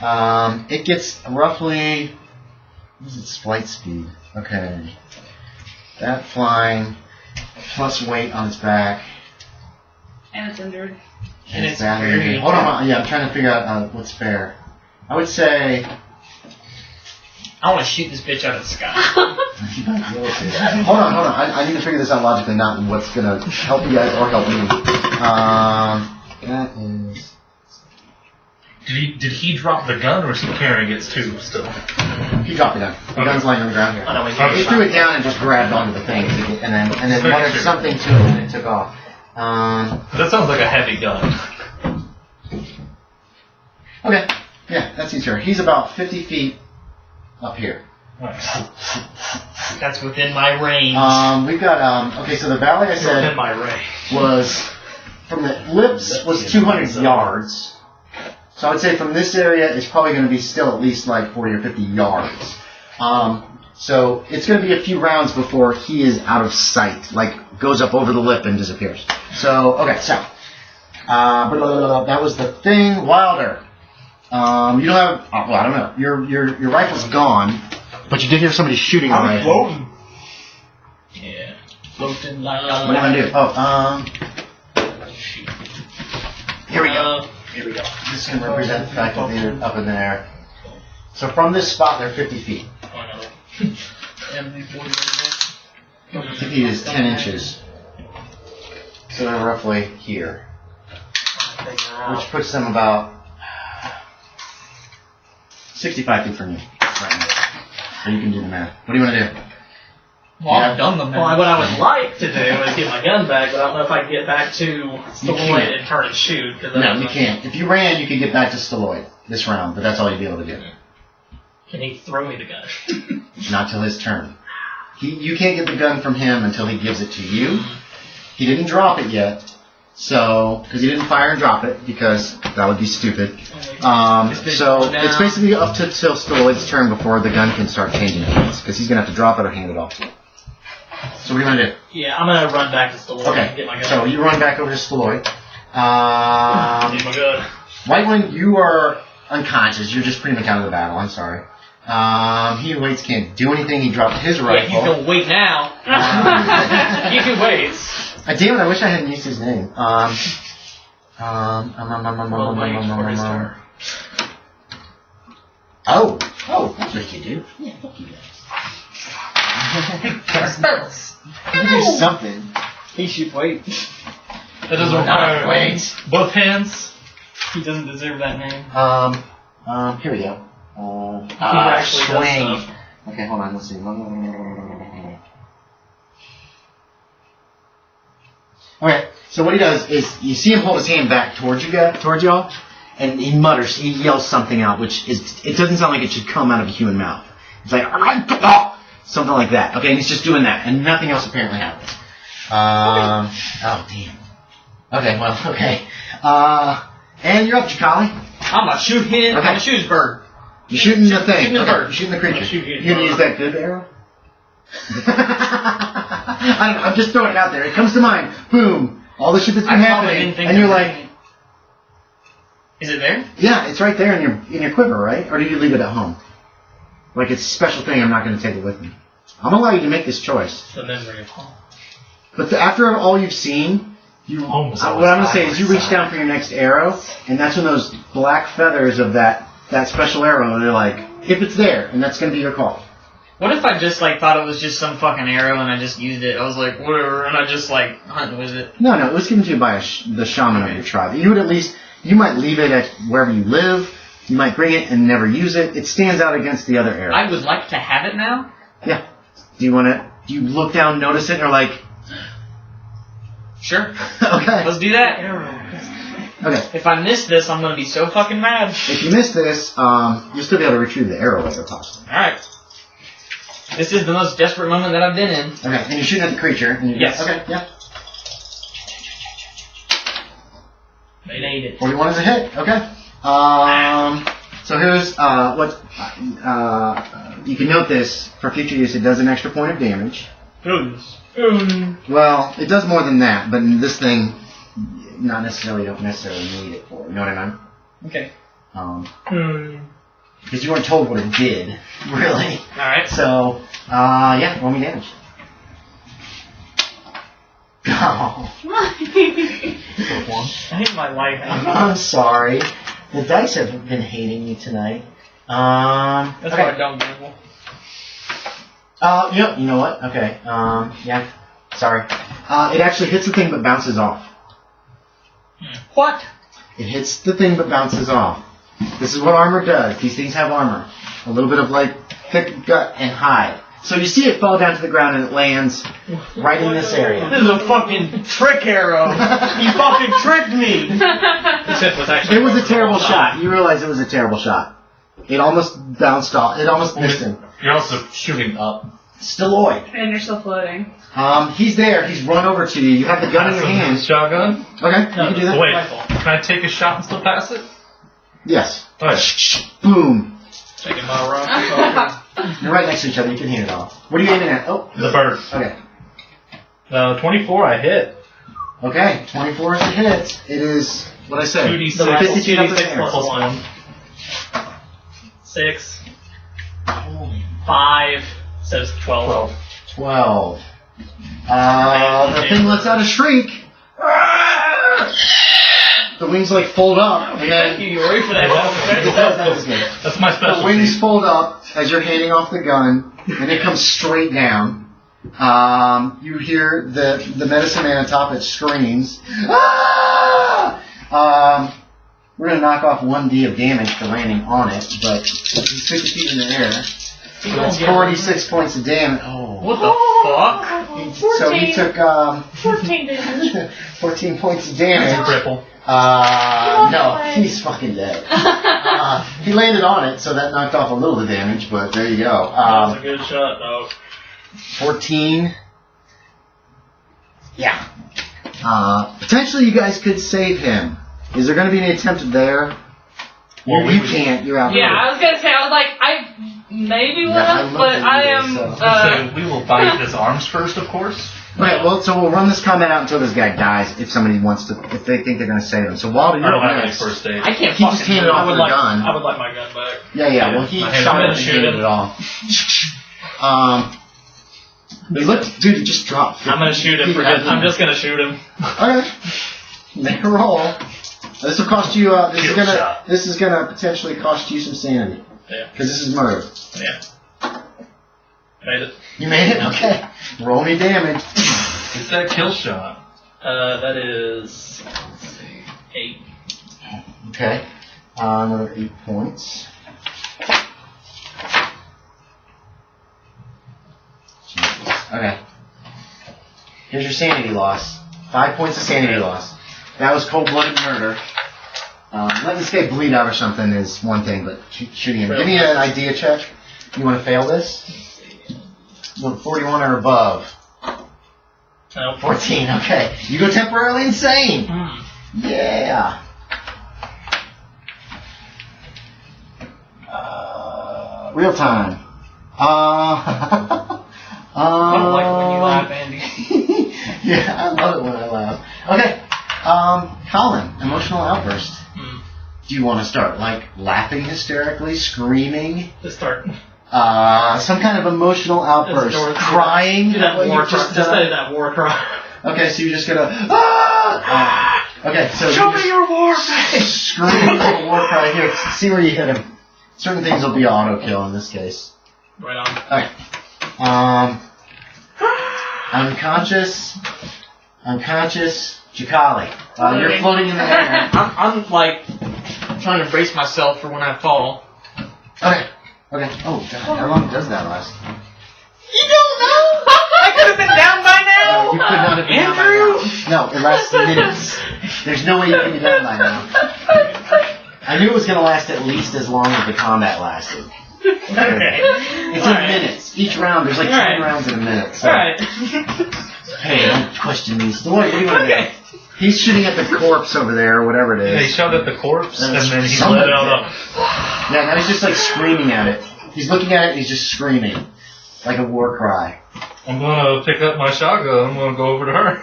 It gets roughly... What is its flight speed? Okay. That flying, plus weight on its back. And it's injured. And it's very... Hold on. Yeah, I'm trying to figure out what's fair. I would say... I want to shoot this bitch out of the sky. Hold on. I need to figure this out logically, not what's going to help you guys or help me. That is... Did he drop the gun, or is he carrying it too still? He dropped the gun. The gun's lying on the ground here. Oh, no, He threw it down and just grabbed onto the thing, and then muttered something to it, and it took off. That sounds like a heavy gun. Okay. Yeah, that's easier. He's about 50 feet up here. That's within my range. We've got, okay, so the valley I said within my range. was, from the lips was 200 yards. So I would say from this area, it's probably going to be still at least like 40 or 50 yards. So it's going to be a few rounds before he is out of sight, like goes up over the lip and disappears. So, okay, so, that was the thing. Wilder. You don't have, well, I don't know. Your rifle's gone, but you did hear somebody shooting a rifle. Floating. Yeah. Floating like What do you want to do? Here we go. Here we go. This can represent the fact that they're up in the air. So from this spot, they're 50 feet. 50 feet is 10 inches. So they're roughly here. Which puts them about 65 feet from you right now. So you can do the math. What do you want to do? Well, I've done the math. Well, what I would like to do is get my gun back, but I don't know if I can get back to Stalloid and turn and shoot. No, you can't. If you ran, you could get back to Stalloid this round, but that's all you'd be able to do. Can he throw me the gun? Not till his turn. You can't get the gun from him until he gives it to you. He didn't drop it yet, so because he didn't fire and drop it, because that would be stupid. So it's basically up to till Stalloid's turn before the gun can start changing hands, because he's gonna have to drop it or hand it off to you. So what are you gonna do? Yeah, I'm gonna run back to Stalloid and get my gun. So you run back over to Stalloid. Get my gun. White One, you are unconscious. You're just pretty much out of the battle. I'm sorry. He and Waits can't do anything. He dropped his rifle. Yeah, he's gonna wait now. He can wait. Damn it! I wish I hadn't used his name. Well, wait for his turn. Oh, that's what you do. Yeah, fuck you guys. You do something. He should wait. That doesn't require both hands. He doesn't deserve that name. Here we go. He actually swing. does stuff. Okay, hold on. Let's see. Okay, so what he does is you see him hold his hand back towards y'all, and he mutters, he yells something out, which it doesn't sound like it should come out of a human mouth. It's like something like that. Okay, and he's just doing that, and nothing else apparently happens. Oh damn. Okay, well, okay. And you're up, Jacali. I'm gonna shoot him. I'm gonna shoot his bird. You're shooting the thing. Shooting the bird. You're shooting the creature. You're gonna use that good arrow? I don't know, I'm just throwing it out there. It comes to mind. Boom. All the shit that's been happening. And you're like... Is it there? Yeah, it's right there in your quiver, right? Or did you leave it at home? Like it's a special thing, I'm not going to take it with me. I'm going to allow you to make this choice. The memory of home. But after all you've seen, what I'm going to say is you reach down for your next arrow, and that's when those black feathers of that special arrow, they're like, if it's there, and that's going to be your call. What if I just thought it was just some fucking arrow and I just used it? I was like, whatever, and I just hunting with it. No, it was given to you by the shaman of your tribe. You would at least, you might leave it at wherever you live. You might bring it and never use it. It stands out against the other arrow. I would like to have it now. Yeah. Do you look down, notice it, or Sure. Okay. Let's do that. Okay. If I miss this, I'm gonna be so fucking mad. If you miss this, you'll still be able to retrieve the arrow later, possibly. Alright. This is the most desperate moment that I've been in. Okay, and you're shooting at the creature. And yes. Okay, yeah. They made it. 41 is a hit. Okay. So here's you can note this for future use. It does an extra point of damage. Well, it does more than that, but in this thing, don't necessarily need it for. You know what I mean? Okay. Because you weren't told what it did, really. Alright. So, yeah, roll me damage. Oh. I hate my life. I'm sorry. The dice have been hating me tonight. That's okay. why I don't gamble. Yep, you know what? Okay. Yeah. Sorry. It actually hits the thing but bounces off. What? It hits the thing but bounces off. This is what armor does. These things have armor. A little bit of like thick gut and hide. So you see it fall down to the ground and it lands right in this area. This is a fucking trick arrow. You fucking tricked me. It was a terrible shot. You realize it was a terrible shot. It almost bounced off. It almost missed him. You're also shooting up. Stalloid. And you're still floating. He's there. He's run over to you. You have the gun in your hand. Shotgun? Okay, you can do that. Wait, can I take a shot and still pass it? Yes. Alright. Boom. Taking my rock. You're right next to each other. You can hear it all. What are you aiming at? Oh. The bird. Okay. 24, I hit. Okay, 24 is a hit. It is, what I said, 2d6 50 feet up in the 2d6 air. plus 1. 6. 5. So it's 12. 12. The thing lets out a shriek. The wings like fold up, and then Thank you, Yorie, for that. That's my the specialty. wings fold up as you're handing off the gun, and it comes straight down. You hear the medicine man on top that screams. Ah! We're gonna knock off 1d of damage for landing on it, but he's 50 feet in the air. So that's 46 points of damage. Oh. What the fuck? So he took 14 damage. 14 points of damage. Cripple. No, he's fucking dead. He landed on it, so that knocked off a little of the damage, but there you go. That was a good shot, though. 14. Yeah. Potentially you guys could save him. Is there going to be any attempt there? Well, you can't. You're out. Yeah, I was gonna say, I was like, I maybe would have, but I am. So we will bite his arms first, of course. Right, well, so we'll run this combat out until this guy dies, if somebody wants to, if they think they're going to save him. So Walter, I you're don't have any next. first aid. I can't He just handed off the gun. I would like my gun back. Yeah, well, he shot it and handed it off. Look, dude, it just dropped. I'm gonna shoot him. I'm just gonna shoot him. Okay. Make a roll. This will cost you, this is gonna potentially cost you some sanity. Yeah. Because this is murder. Yeah. Made it. You made it? Okay. Roll me damage. It's that kill shot. That is, let's see, 8. Okay. Another 8 points. Jesus. Okay. Here's your sanity loss. 5 points of sanity loss. That was cold-blooded murder. Letting this guy bleed out or something is one thing, but shooting him. Give me an idea check. You want to fail this? You want 41 or above. No. 14, okay. You go temporarily insane. Yeah. Real time. I don't like it when you laugh, Andy. Yeah, I love it when I laugh. Okay. Collin, emotional outburst. Do you want to start like laughing hysterically, screaming? Just start. Some kind of emotional outburst, crying. Do that war cry. Just say that war cry. Okay, so you're just gonna. Okay, so Show me your war face. Scream a war cry here. See where you hit him. Certain things will be auto kill in this case. Right on. Okay. Unconscious. Jacali. You're floating in the air. I'm like trying to brace myself for when I fall. Okay. Oh God, how long does that last? You don't know? I could have been down by now. You could not have been down by now. No, it lasts minutes. There's no way you can be down by now. I knew it was going to last at least as long as the combat lasted. Okay. It's in minutes. Each round, there's like 10 rounds in a minute. So. Alright. Hey, don't question me. So what do you want to do? He's shooting at the corpse over there, or whatever it is. They shot at the corpse, and then he let somebody out a... Yeah, now he's just like screaming at it. He's looking at it and he's just screaming. Like a war cry. I'm gonna pick up my shotgun, I'm gonna go over to her.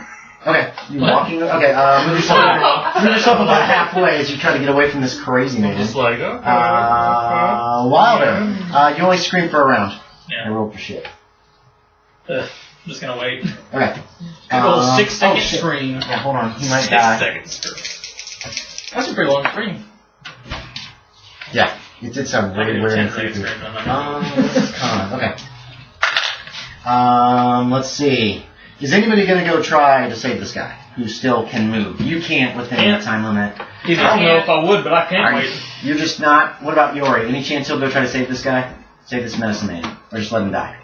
Okay, you walking. Okay, move yourself about halfway as you try to get away from this crazy man. Just like, okay. Wilder, you only scream for a round. Yeah. I roll for shit. I'm just gonna wait. Okay. Roll 6 second shit. scream. Yeah, hold on. He might 6 die. seconds scream. That's a pretty long scream. Yeah, it did sound really weird and creepy. Okay. Let's see. Is anybody going to go try to save this guy who still can move? You can't within the time limit. I don't know if I would, but I can't wait. You're just not. What about Yorie? Any chance he'll go try to save this guy? Save this medicine man? Or just let him die?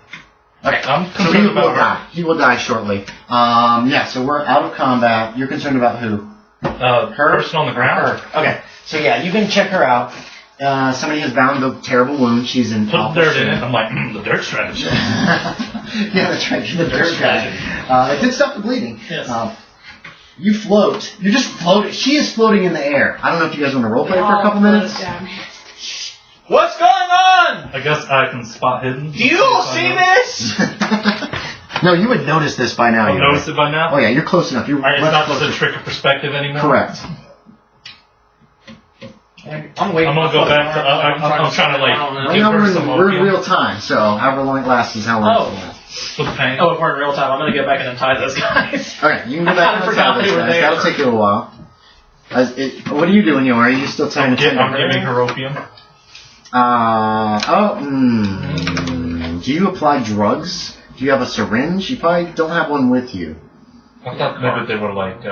Okay. I'm So concerned about her. die. He will die shortly. Yeah, so we're out of combat. You're concerned about who? Her? Person on the ground? Her. Okay. So yeah, you can check her out. Somebody has bound a terrible wound. She's in Put dirt in it. I'm like, the dirt strategy. Yeah, that's right. The dirt strategy. It did stop the bleeding. Yes. You float. You're just floating. She is floating in the air. I don't know if you guys want to roleplay for a couple minutes. What's going on? I guess I can spot hidden. Do you see this? No, you would notice this by now. I'll notice it by now? Oh yeah, you're close enough. You're Alright, it's not just a trick of perspective anymore? Correct. I'm waiting. I'm gonna go back to. I'm trying to like give her some we're in opium. real time, so however long it lasts is how long it lasts. For the pain. Oh, if we're in real time, I'm gonna go back and untie those guys. Okay, you can go back and forgot untie they those were guys. there. That'll take you a while. What are you doing, Yorie? Are you still trying to I'm giving her opium. Do you apply drugs? Do you have a syringe? You probably don't have one with you. I thought maybe they were like.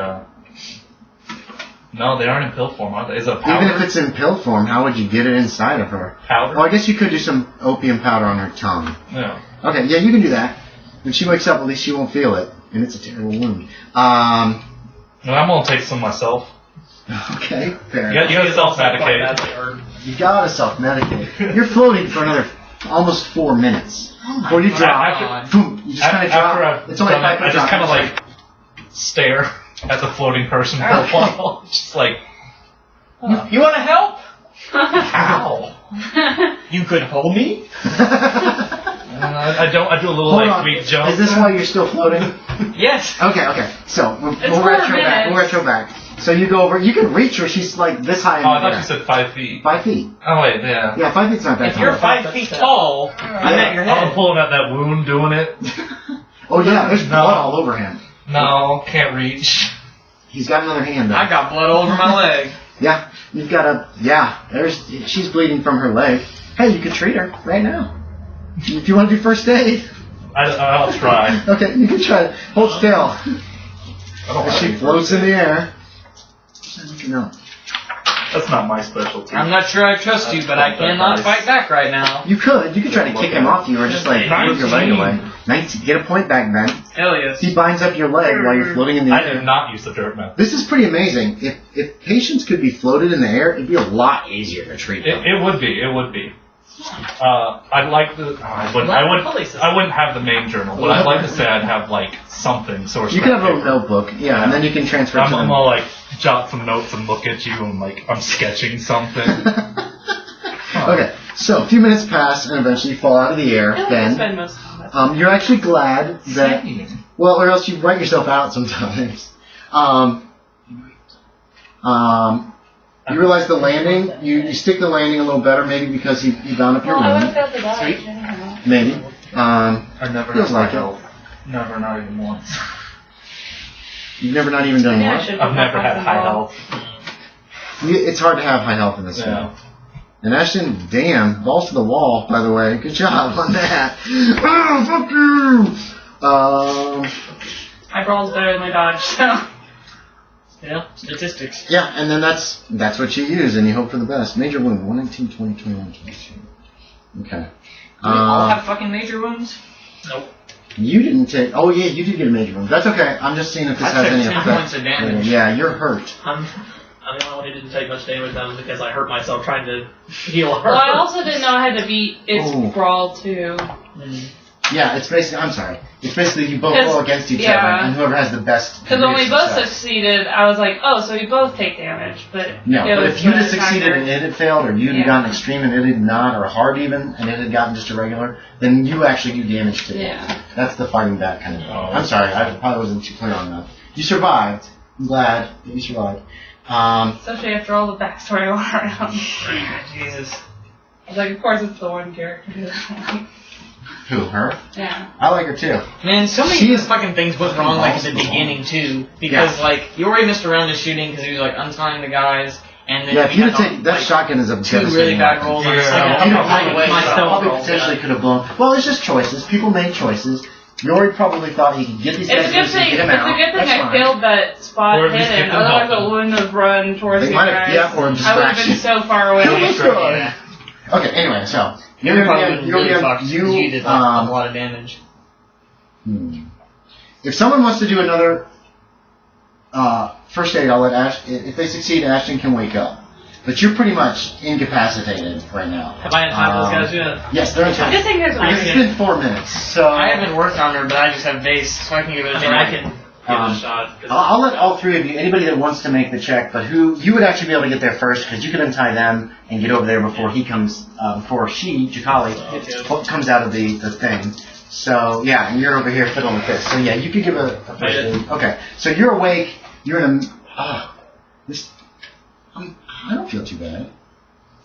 No, they aren't in pill form, are they? Is it powder? Even if it's in pill form, how would you get it inside of her? Powder? Oh, I guess you could do some opium powder on her tongue. Yeah. Okay, yeah, you can do that. When she wakes up, at least she won't feel it. And it's a terrible wound. No, I'm gonna take some myself. Okay, fair You enough. gotta self-medicate. You gotta self-medicate. You're floating for another almost 4 minutes. Before you drop, boom, you just kind of drop. It's only a 5 I just kind of like stare at the floating person for a while. Just like, You want to help? how? You could hold me? I do a little Hold like on. sweet jump. Is this why you're still floating? Yes. Okay. So we'll It's 4 retro back. minutes. We'll retro back. So you go over. You can reach her. She's like this high in Oh, the I thought air. you said 5 feet. 5 feet. Oh wait, yeah. Yeah, 5 feet's not that If you're high. 5 feet tall, I'm at your I'm head. pulling at that wound, doing it. Oh yeah, there's No. blood all over him. No, can't reach. He's got another hand though. I got blood all over my leg. Yeah, you've got a. Yeah, she's bleeding from her leg. Hey, you could treat her right now. If you want to do first aid. I'll try. Okay, you can try it. Hold still. I don't As have she any floats first in the aid. air. No. That's not my specialty. I'm not sure I trust you, but I cannot fight back right now. You could try to kick him off you or just like move your leg away. 19. Get a point back, Ben. Hell yes. He binds up your leg while you're floating in the I air. did not use the dirt method. This is pretty amazing. If patients could be floated in the air, it'd be a lot easier to treat them. It would be. I'd like to. I wouldn't have the main journal, but I'd like to say I'd have like something source. You can have a little notebook, yeah, and then you can transfer it to them. I'm all like jot some notes and look at you and like I'm sketching something. Okay, so a few minutes pass and eventually you fall out of the air. Spend Then most of it. you're actually glad that, Same. well, or else you write yourself out sometimes. You realize the landing, you stick the landing a little better, maybe because you bound up your Well, I would wound. have felt the dodge. I don't know. Maybe. I never Feels had like high it. health. Never, not even once. You've never not even done Yeah, I what? should I've never had high involved. health. It's hard to have high health in this Yeah. game. And Ashton, damn, balls to the wall, by the way. Good job on that. Oh, fuck you! My brawl's better than my dodge, so. Yeah, statistics. Yeah, and then that's what you use, and you hope for the best. Major wound, 119, 20, 21, 22. Okay. Do we all have fucking major wounds? Nope. You didn't take... Oh, yeah, you did get a major wound. That's okay. I'm just seeing if this I has took any 10 effect. points of damage. Yeah, you're hurt. I'm the only one who didn't take much damage. That was because I hurt myself trying to heal her. Well, I also didn't know I had to beat its Ooh. brawl too. Yeah, it's basically... I'm sorry. It's basically you both 'Cause- roll against each yeah. other, and whoever has the best... Because when we degree of both success. succeeded, I was like, oh, so we both take damage. But No, it but was if you'd the have succeeded attacker. and it had failed, or you'd Yeah. have gotten extreme and it had not, or hard even, and it had gotten just a regular, then you actually do damage to it. Yeah. That's the fighting back kind of thing. Oh. I'm sorry, I probably wasn't too clear on that. You survived. I'm glad that you survived. Especially after all the backstory around. Jesus. I was like, of course it's the one character. Who, her? Yeah. I like her too. Man, so many fucking things went wrong like at the beginning too. Because like Yorie missed around his shooting because he was like untying the guys. And then if you would take that shotgun is a two really bad rolls. Probably potentially could have blown. Well, it's just choices. People make choices. Yorie probably thought he could get these guys and get them out. It's a good thing I failed that spot hidden. Otherwise, I wouldn't have run towards you guys. Yeah, or I would have been so far away. Okay, anyway, so you did a lot of damage. If someone wants to do another first aid, I'll let Ash. If they succeed, Ashton can wake up. But you're pretty much incapacitated right now. Have I had time for those guys yet? Yes, they're in time. Good thing there's It's been 4 minutes, so I haven't worked on her, but I just have base, so I can give it a try. I can give it a shot. I'll let all three of you, anybody that wants to make the check, but who you would actually be able to get there first because you can untie them and get over there before he comes, before she, Jacali, comes out of the thing. So yeah, and you're over here fiddling with this. So yeah, you could give a first aid. Okay, so you're awake. You're in a. I don't feel too bad.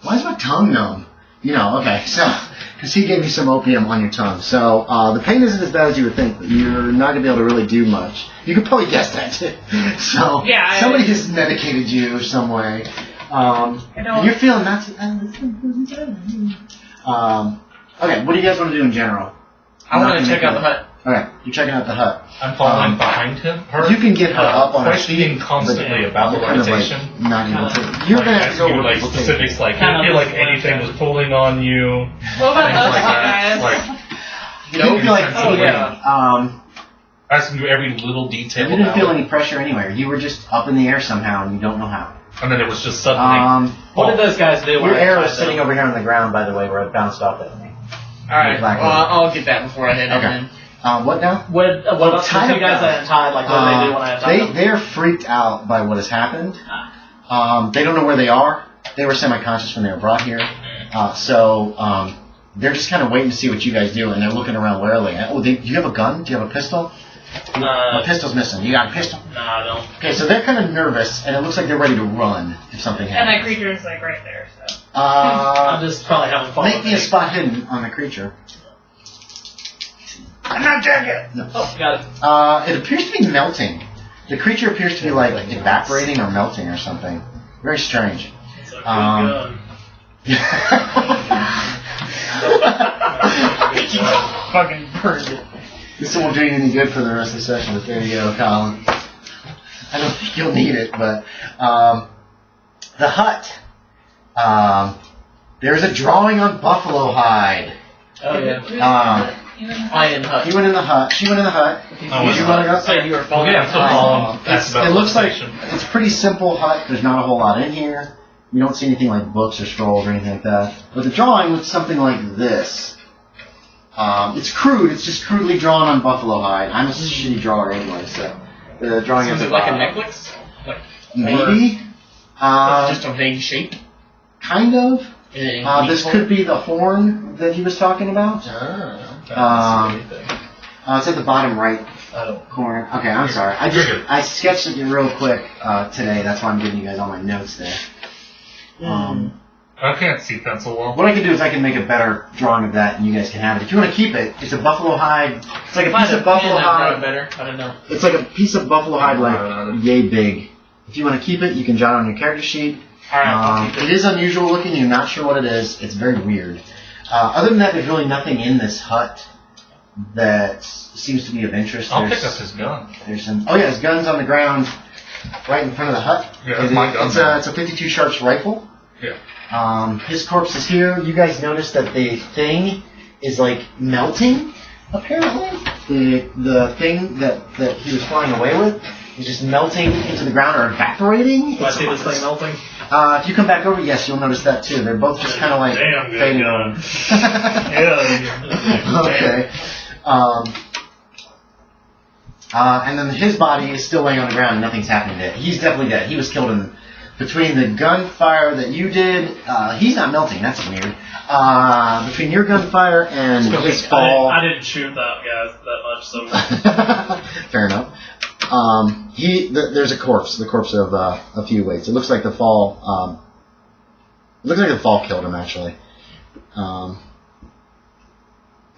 Why is my tongue numb? Okay, so, because he gave me some opium on your tongue. So, the pain isn't as bad as you would think, but you're not going to be able to really do much. You could probably guess that, too. So, somebody has medicated you some way. You're feeling not too... okay, what do you guys want to do in general? I want to check out the hut. Okay, you're checking out the hut. I'm following behind him. You can get her up on her questioning constantly about the organization. Not able to. You're going to have to go like specifics, like you feel like anything was pulling on you. What about us guys? You don't feel like asking you every little detail. You didn't feel any pressure anywhere. You were just up in the air somehow, and you don't know how. And then it was just suddenly. What did those guys do? Your arrow is sitting over here on the ground, by the way, where it bounced off at me. All right. Well, I'll get that before I hit it. Okay. What now? What else? You guys that untied, like what do they do when I untie them? They're freaked out by what has happened. They don't know where they are. They were semi-conscious when they were brought here. So they're just kind of waiting to see what you guys do, and they're looking around warily. Oh, do you have a gun? Do you have a pistol? A pistol's missing. You got a pistol? No, I don't. Okay, so they're kind of nervous, and it looks like they're ready to run if something happens. And that creature is like right there, so. I'm just probably having fun. Make me a spot hidden on the creature. I'm not dead yet. No. Oh, got it. It appears to be melting. The creature appears to be like evaporating or melting or something. Very strange. It's a good gun. Fucking burned it. This won't do you any good for the rest of the session, but there you go, Collin. I don't think you'll need it, but the hut. There's a drawing on buffalo hide. Oh yeah. I in the hut. He went in the hut. She went in the hut. Oh, you running outside? You were following. It looks like it's a pretty simple hut. There's not a whole lot in here. You don't see anything like books or scrolls or anything like that. But the drawing looks something like this. It's crude. It's just crudely drawn on buffalo hide. I'm a shitty drawer anyway, so the drawing is it like a necklace? Like maybe. It's just a vague shape. Kind of. This form? could be the horn that he was talking about. It's at the bottom right corner. Okay, I'm sorry. I sketched it real quick today. That's why I'm giving you guys all my notes there. I can't see pencil well. What I can do is I can make a better drawing of that, and you guys can have it. If you want to keep it, it's a buffalo hide. It's like a piece of buffalo hide. Better. I don't know. It's like a piece of buffalo hide, like yay big. If you want to keep it, you can jot it on your character sheet. It is unusual looking. You're not sure what it is. It's very weird. Other than that, there's really nothing in this hut that seems to be of interest. I'll pick up his gun. There's some. Oh yeah, his gun's on the ground, right in front of the hut. Yeah, that's my gun. It's a 52 Sharps rifle. Yeah. His corpse is here. You guys notice that the thing is like melting. Apparently, the thing that he was flying away with is just melting into the ground or evaporating. Do I see this thing melting? If you come back over, yes, you'll notice that too. They're both just kind of like fading on. Okay. And then his body is still laying on the ground and nothing's happened to it. He's definitely dead. He was killed between the gunfire that you did. He's not melting. That's weird. Between your gunfire and his fall. I didn't shoot that guy that much, so. Fair enough. There's a corpse. The corpse of a few weights. It looks like the fall. Killed him actually.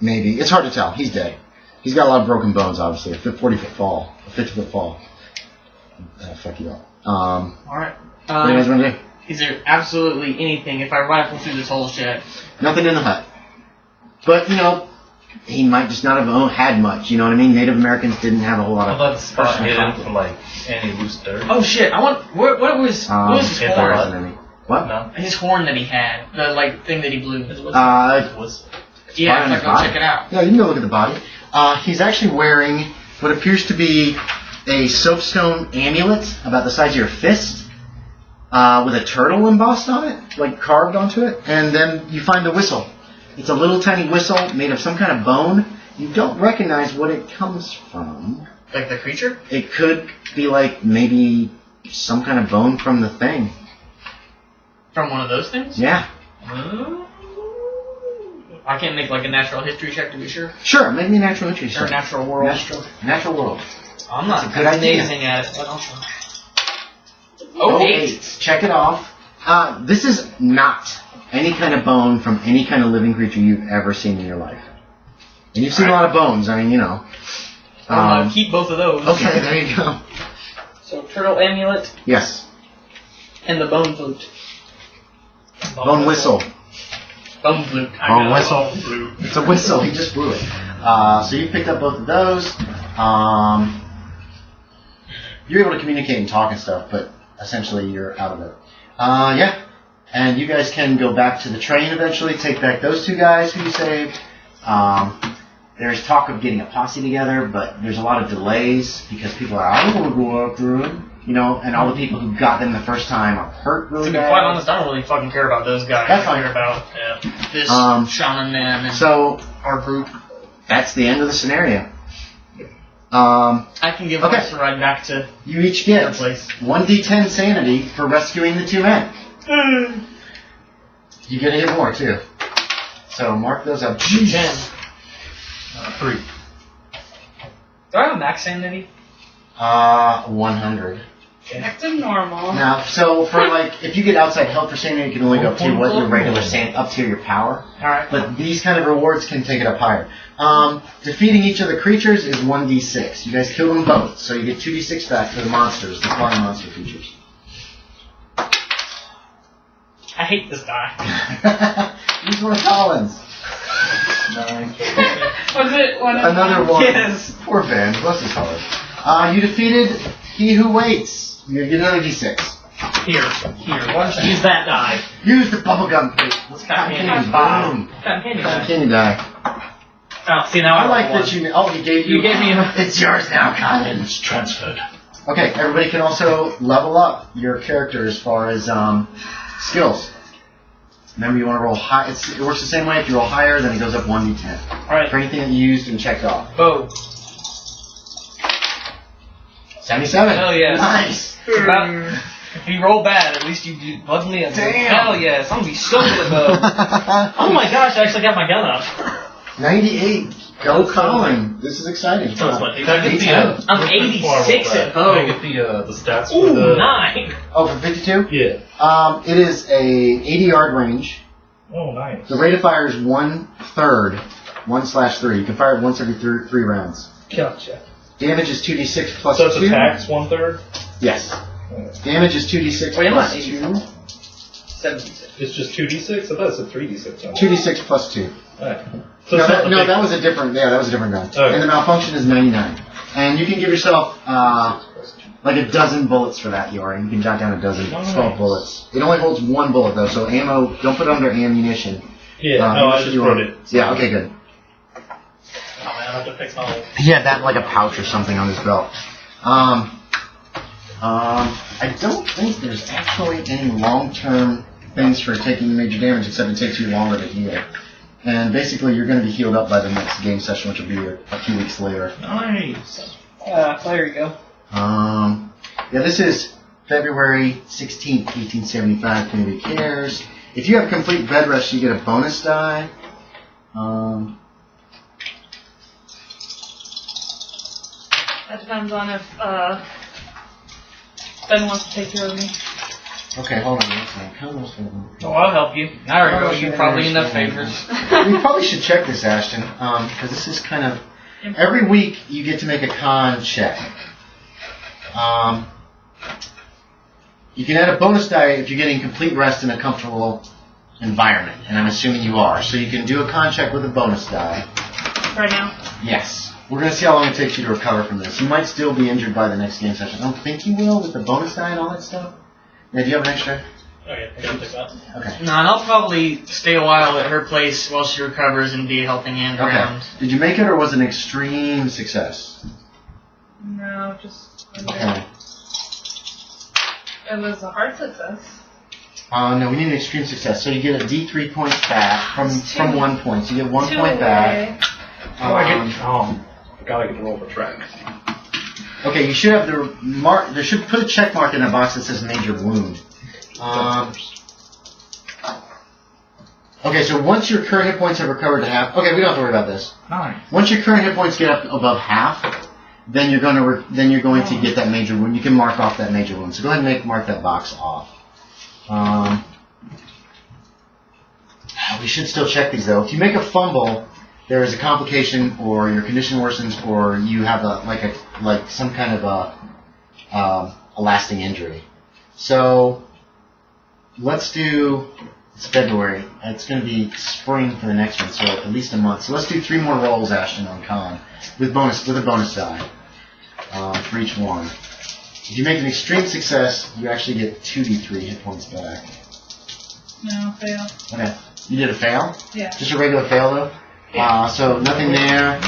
Maybe it's hard to tell. He's dead. He's got a lot of broken bones. Obviously, a 40-foot fall, a 50-foot fall. Fuck you up. All right. What do you guys want to do? Is there absolutely anything if I rifle through this whole shed? Nothing in the hut. But he might just not have had much. You know what I mean? Native Americans didn't have a whole lot of. Let's spot hidden for like any loose dirt. Oh shit! I want. What was his if there horn? isn't any. What? No. His horn that he had, the thing that he blew. Yeah, if I go check it out. Yeah, you can go look at the body. He's actually wearing what appears to be a soapstone amulet about the size of your fist, with a turtle embossed on it, like carved onto it. And then you find the whistle. It's a little tiny whistle made of some kind of bone. You don't recognize what it comes from. Like the creature? It could be like maybe some kind of bone from the thing. From one of those things? Yeah. I can't make like a natural history check to be sure. Sure, make me a natural history check. Or natural world. Natural world. I'm not good amazing at it. But also. 8. Check it off. This is not any kind of bone from any kind of living creature you've ever seen in your life. And you've seen a lot of bones. I mean, keep both of those. Okay, there you go. So turtle amulet. Yes. And the bone flute. Bone whistle. Bone flute. Bone whistle. It's a whistle. He just blew it. So you picked up both of those. You're able to communicate and talk and stuff, but essentially you're out of it. Yeah. And you guys can go back to the train eventually, take back those 2 guys who you saved. There's talk of getting a posse together, but there's a lot of delays because people are, I don't want to go after him. And all the people who got them the first time are hurt really bad. To be quite honest, I don't really fucking care about those guys. That's I care about this shaman man and our group. That's the end of the scenario. I can give us a ride back to you each get their place. 1d10 sanity for rescuing the 2 men. You get a hit more too. So mark those up. 10. 3. Do I have a max sanity? 100. Back to normal. Now, so for if you get outside help for sanity, you can only go up to what your regular up to your power. Alright. But these kind of rewards can take it up higher. Defeating each of the creatures is 1d6. You guys kill them both, so you get 2d6 back for the monsters, the flying monster creatures. I hate this die. Use one of Collin's. Was 9. it one of Another one. Yes. Poor Ben. Bless his heart. You defeated He Who Waits. You get another d6. Here. Use that die. Use the bubblegum plate. Let's cotton candy. Boom. Cotton Candy die. Oh, see now I like that you. Oh, he gave you. You gave me. It's yours now, Colin. It's transferred. Okay, everybody can also level up your character as far as skills. Remember, you want to roll high. It works the same way. If you roll higher, then it goes up 1d10. All right. For anything that you used and checked off. Bow. 77. Hell yes. Nice. If you roll bad, at least you buzz me up. Damn. Hell yes. I'm gonna be so good at bow. Oh my gosh! I actually got my gun up. 98. Go, Colin. This is exciting. Can I get I'm 86 at bow. Can I get the stats for Ooh, the 9. Oh, for 52? Yeah. It is a 80-yard range. Oh, nice. The rate of fire is 1/3, 1/3. You can fire it once every 3 rounds. Gotcha. Damage is 2d6 plus So it's 2. attacks 1/3? Yes. Damage is 2d6 Wait, I'm plus not 2. 76. It's just 2d6? I thought it said 3d6. 2d6 plus 2. Alright. So No, it's not the big- that was a different. Yeah, that was a different gun. Okay. And the malfunction is 99. And you can give yourself like a dozen bullets for that, Yorie. You can jot down a dozen, Nice. 12 bullets. It only holds 1 bullet though, so ammo. Don't put it under ammunition. Yeah, no, I ammunition just you wrote want- it. Yeah. Okay. Good. Oh man, I have to fix my whole. He had that in like a pouch or something on his belt. I don't think there's actually any long-term things for taking major damage, except it takes you longer to heal. And basically, you're going to be healed up by the next game session, which will be a few weeks later. Nice. There you go. Yeah, this is February 16th, 1875, Community Cares. If you have complete bed rest, you get a bonus die. That depends on if Ben wants to take care of me. Okay, hold on. How much? Oh, I'll help you. I already know you probably enough favors. We probably should check this, Ashton, because this is kind of... Every week you get to make a con check. You can add a bonus die if you're getting complete rest in a comfortable environment, and I'm assuming you are. So you can do a con check with a bonus die. Right now? Yes. We're going to see how long it takes you to recover from this. You might still be injured by the next game session. I don't think you will with the bonus die and all that stuff. Yeah, do you have an extra? Oh yeah, I got that. Okay. No, and I'll probably stay a while at her place while she recovers and be a helping hand around. Did you make it, or was it an extreme success? No, just... Okay. It was a hard success. No, we need an extreme success. So you get a D3 points back from 1 point. So you get 1 point back. I gotta get the roll for track. Okay, you should have the mark. There should put a check mark in a box that says major wound. Okay, so once your current hit points have recovered to half. Okay, we don't have to worry about this. Nice. Once your current hit points get up above half, then you're going to get that major wound. You can mark off that major wound. So go ahead and mark that box off. We should still check these though. If you make a fumble, there is a complication, or your condition worsens, or you have some kind of a lasting injury. So let's do. It's February. It's going to be spring for the next one, so at least a month. So let's do 3 more rolls, Ashton, on con with a bonus die for each one. If you make an extreme success, you actually get 2d3 hit points back. No, fail. Okay. You did a fail? Yeah. Just a regular fail, though? Yeah. So nothing there.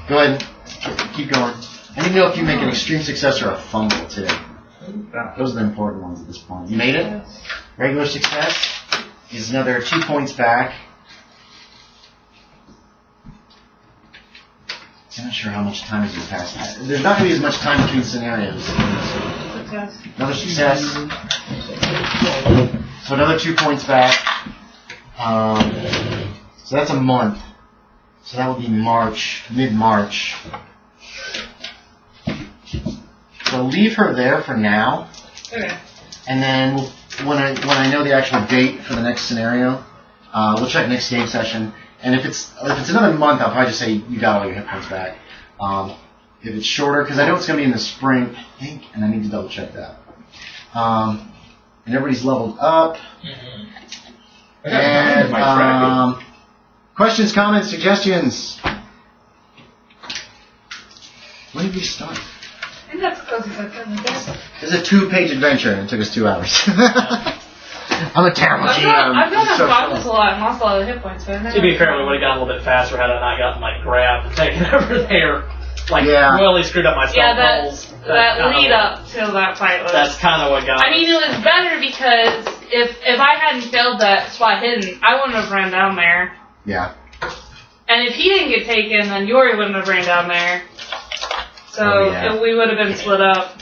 Go ahead and keep going. I need to know if you make an extreme success or a fumble, too. Those are the important ones at this point. You made it? Yes. Regular success is another 2 points back. I'm not sure how much time has been passed. There's not going to be as much time between scenarios. Success. Another success. So another 2 points back. So that's a month. So that would be March, mid-March. So leave her there for now. Okay. And then when I know the actual date for the next scenario, we'll check next game session. And if it's another month, I'll probably just say you got all your hit points back. If it's shorter, because I know it's going to be in the spring, I think, and I need to double check that. And everybody's leveled up. Mm-hmm. And questions, comments, suggestions. When did we start? I think that's close as I can guess. It's a 2-page adventure, and it took us 2 hours. I'm a terrible GM. I've done that process a lot and lost a lot of hit points, but To be fair, we would have gone a little bit faster had I not gotten grabbed and taken over there. Yeah. Really screwed up my yeah, spell that lead up to that fight was. That's kind of what got I mean, it was better because if I hadn't failed that spot hidden, I wouldn't have ran down there. Yeah. And if he didn't get taken, then Yorie wouldn't have ran down there. So we would have been split up.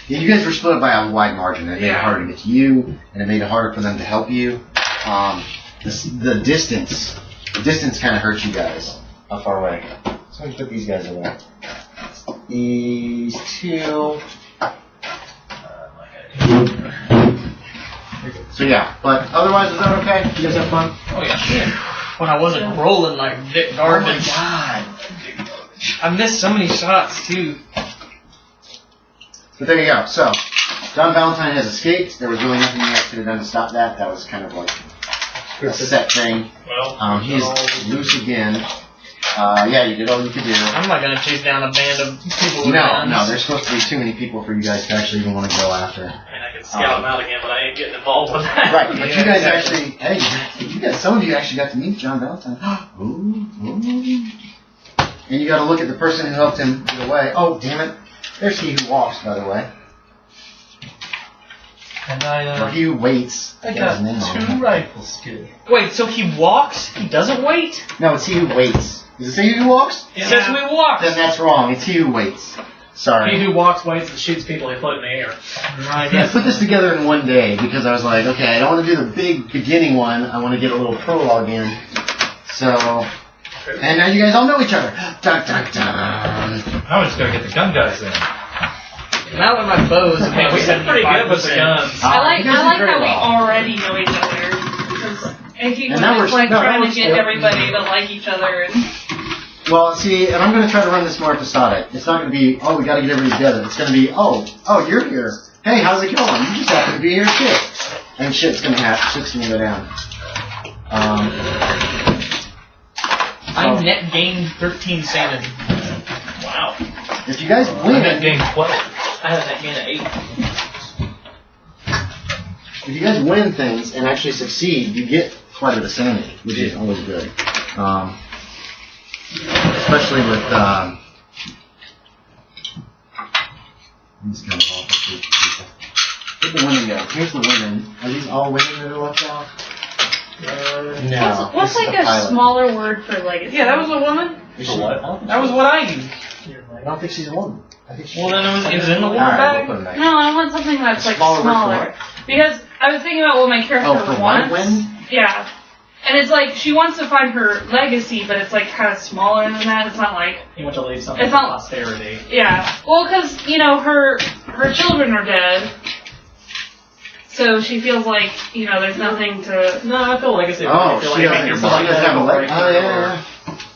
Yeah, you guys were split up by a wide margin. It made it harder to get to you, and it made it harder for them to help you. The distance kind of hurt you guys. How far away? So let me put these guys away. These 2. So yeah, but otherwise, is that okay? You guys have fun? Oh yeah. When I wasn't rolling like Dick garbage. Oh my god. I missed so many shots too. But there you go. So, John Valentine has escaped. There was really nothing you guys could have done to stop that. That was kind of like a set thing. Well, he's loose again. Yeah, you did all you could do. I'm not gonna chase down a band of people with guns. No, there's supposed to be too many people for you guys to actually even want to go after. I mean, I could scout them out again, but I ain't getting involved with that. Right, but you guys actually, some of you actually got to meet John Valentine. Ooh. And you got to look at the person who helped him get away. Oh, damn it. There's he who walks, by the way. And I, or he who waits. I got 2 rifle skill. Wait, so he walks? He doesn't wait? No, it's he who waits. Does it say he who walks? It says he walks. Then that's wrong. It's he who waits. Sorry. He who walks, waits, and shoots people they float in the air. I put this together in one day because I was like, okay, I don't want to do the big beginning one. I want to get a little prologue in. So, And now you guys all know each other. Dun, dun, dun. Now we just gotta get the gun guys in. Now that my bows have We did pretty good with the guns. I like you guys did very how we well. already know each other. Because if you And now just we're- like no, that trying was to get good. everybody to like each other. Well, see, and I'm going to try to run this more episodic. It's not going to be, oh, we got to get everybody together. It's going to be, oh, you're here. Hey, how's it going? You just happen to be here, shit. And shit's going to happen. Shit's going to go down. I net gained 13 sanity. Wow. If you guys I win, got game 12. I have that gain of 8. if you guys win things and actually succeed, you get quite a bit of sanity, which is always good. Especially with, these kind of awful people. Where'd the women go? Here's the women. Are these all women that are left out? No. What's this is like the a pilot. smaller word for legacy? Yeah, that was a woman. Is she- That was what I used. I don't think she's a woman. I think she's Well, then it was in the war Alright, bag. we'll put them back. No, I want something that's like Smaller word for smaller. what? Because I was thinking about what my character Oh, for wants. what win? Yeah. And it's like she wants to find her legacy, but it's like kind of smaller than that. It's not like You want to leave something It's for not- posterity. yeah. Well, because her children are dead, so she feels like there's nothing to. No, I feel legacy. Oh, I feel she like doesn't, your she blood doesn't have a leg. or Oh, yeah.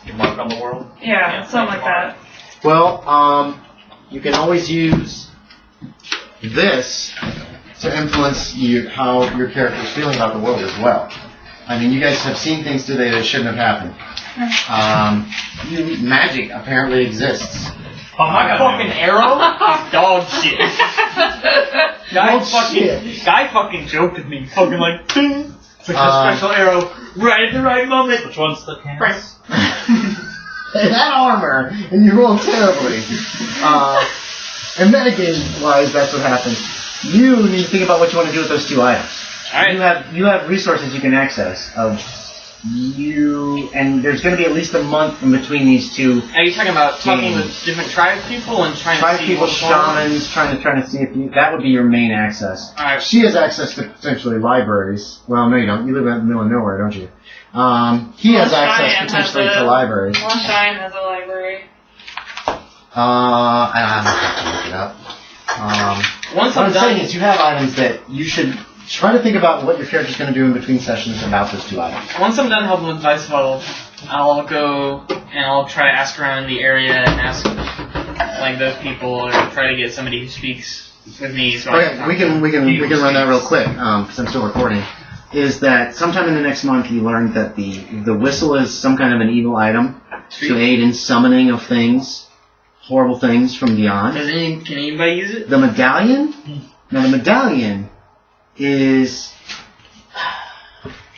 your mark on the world. Yeah, something like that. Well, you can always use this to influence how your character's feeling about the world as well. I mean, you guys have seen things today that shouldn't have happened. Magic apparently exists. Oh, my Fucking arrow? Dog shit. Guy fucking joked with me. Fucking like, ding. It's like a special arrow right at the right moment. Which one's the canvas? That armor, and you roll terribly. And metagame-wise, that's what happens. You need to think about what you want to do with those two items. Alright. You have resources you can access and there's going to be at least a month in between these two. Are you talking about talking with different tribe people and trying Tribe to see people, what's going on? shamans, trying to see if that would be your main access. Alright. She has access to potentially libraries. Well, no, you don't. You live in the middle of nowhere, don't you? He has Well, access Cheyenne potentially has to libraries. Well, Cheyenne has a library. I'm going to have to look it up. Once What I'm I'm saying done, is you have items that you should try to think about what your character's going to do in between sessions about those two items. once I'm done helping with Dice Fuddle, I'll go and I'll try to ask around in the area and ask like those people, or try to get somebody who speaks with me. So Okay, we can run that real quick because I'm still recording. Is that sometime in the next month you learned that the whistle is some kind of an evil item to aid in summoning of things, horrible things from beyond. Can anybody use it? The medallion? Now the medallion is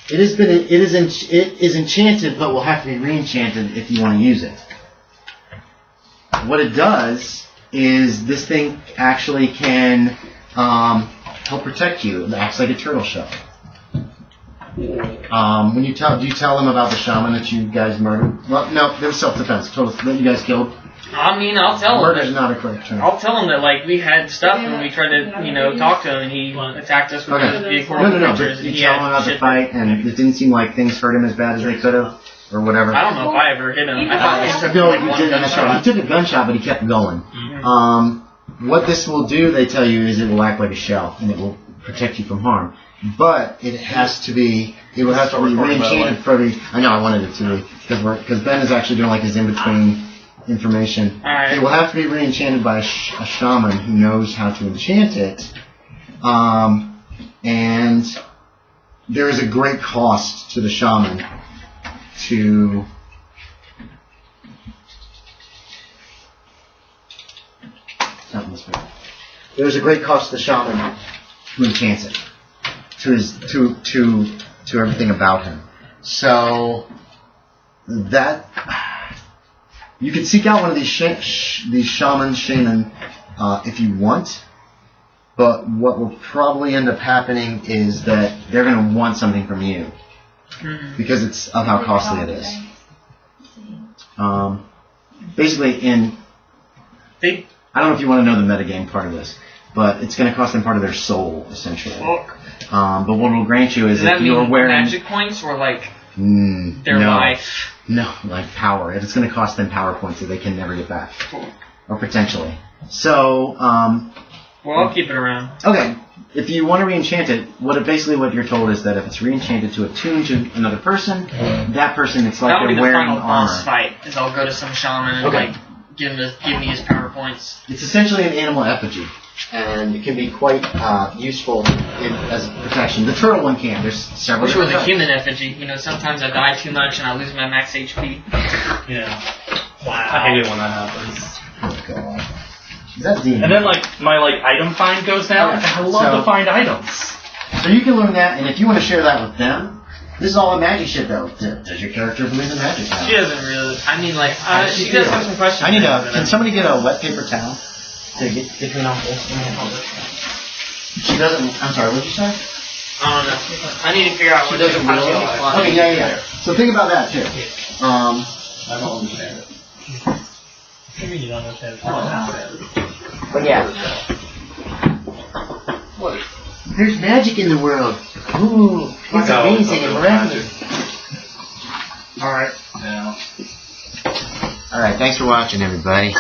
it is enchanted, but will have to be re-enchanted if you want to use it. What it does is this thing actually can help protect you. It acts like a turtle shell. When do you tell them about the shaman that you guys murdered? Well, no, it was self-defense. That you guys killed. I mean, I'll tell Murder him. is not a correct term. I'll tell him that like we had stuff and we tried to talk to him and he attacked us with Okay. big horrible No. creatures But and you he tell had them about the shit. fight, and it didn't seem like things hurt him as bad as they could have, or whatever. I don't know if I ever hit him. I thought he took No, like you one didn't. He gunshot. took a gunshot, but he kept going. What this will do, they tell you, is it will act like a shell, and it will protect you from harm. But it will have to be re-enchanted for the. I know I wanted it to because Ben is actually doing like his in-between information. Alright. It will have to be re-enchanted by a shaman who knows how to enchant it, and there is a great cost to the shaman to. There's a great cost to the shaman who enchants it, to everything about him. So that you can seek out one of these shaman if you want, but what will probably end up happening is that they're going to want something from you because it's of how costly it is. Basically, I don't know if you want to know the metagame part of this, but it's going to cost them part of their soul, essentially. But what it will grant you is Does that if you're mean wearing magic points or like their no. life? No, like power. It's going to cost them power points that they can never get back. Cool. Or potentially. So, Well, I'll keep it around. okay. If you want to re-enchant it, what you're told is that if it's re-enchanted to attune to another person, that person, it's like That will be they're the wearing final boss armor. fight. Is I'll go to some shaman and Okay. like give me his power points. It's essentially an animal effigy, and it can be quite useful as protection. The turtle one can. There's several. Wish it was a different human effigy. You know, sometimes I die too much and I lose my max HP. Yeah. I Wow. hate it when that happens. types. Oh god. Is that demon? And then my item find goes down. Okay, I love so- to find items. So you can learn that, and if you want to share that with them, this is all a magic shit though. Does your character believe in magic now? She doesn't really. I mean, like, she does have some questions. I need but can somebody get a wet paper towel to get me off this? She doesn't. I'm sorry. What did you say? I don't know. I need to figure out what doesn't how she realize. responds. Okay, yeah. So think about that too. I don't understand it. I mean, you don't understand. But yeah. There's magic in the world. Ooh, it's amazing and miraculous. Alright. Yeah. Alright, thanks for watching everybody.